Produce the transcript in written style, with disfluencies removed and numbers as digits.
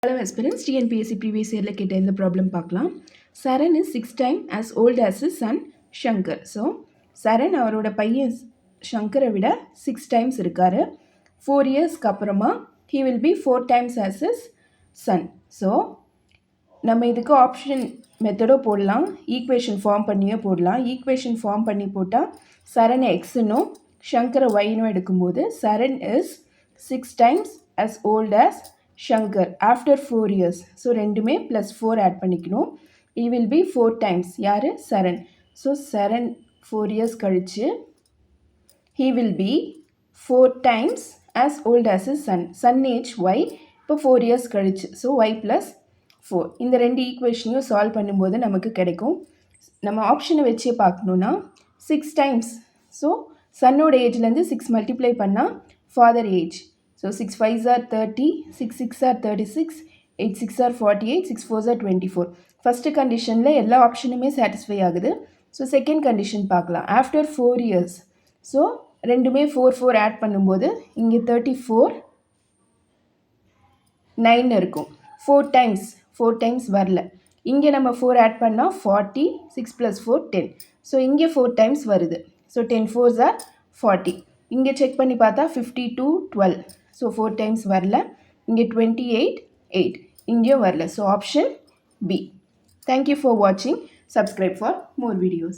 Hello aspirants, TNPSC previous year கேட்ட இந்த problem பார்க்கலாம். சரண் is 6 times as old as his son Shankar. So, சரண் அவரோட பையன் ஷங்கரை விட 6 times இருக்காரு. 4 yearsக்கு அப்புறமா he will be 4 times as his son. So, நம்ம இதுக்கு ஆப்ஷன் மெத்தடோ போடலாம், ஈக்குவேஷன் ஃபார்ம் பண்ணியோ போடலாம். ஈக்குவேஷன் ஃபார்ம் பண்ணி போட்டால் சரண் எக்ஸ்னும் ஷங்கரை ஒய்னும் எடுக்கும்போது சரண் is 6 times as old as Shankar after 4 years. So, ரெண்டுமே plus 4 add பண்ணிக்கணும். He will be 4 times. யாரு? சரண். So, சரண் 4 years கழிச்சு he will be 4 times as old as his son. Son age y. இப்போ 4 years கழிச்சு. So, y plus 4. இந்த ரெண்டு ஈக்குவேஷனையும் solve பண்ணும்போது நமக்கு கிடைக்கும். நம்ம ஆப்ஷனை வச்சே பார்க்கணுன்னா 6 times. ஸோ சன்னோட ஏஜ்லேருந்து 6 மல்டிப்ளை பண்ணால் father age. So 6 5s are 30, 6 6 are 36, 8 6 are 48, 6 4s are 24. First conditionல எல்லா ஆப்ஷனுமே satisfy ஆகுது. So second condition பார்க்கலாம். After 4 years. So ரெண்டுமே 4 4 add பண்ணும்போது இங்கே 34 9 இருக்கும். 4 times வரல. இங்கே நம்ம 4 add பண்ணால் 40, 6 plus 4 10. So இங்கே 4 times வருது. So 10 4s are 40. இங்கே செக் பண்ணி பார்த்தா 52 12. So 4 times வரல. இங்கே 28 8. இங்கேயும் வரல. So option B. Thank you for watching. Subscribe for more videos.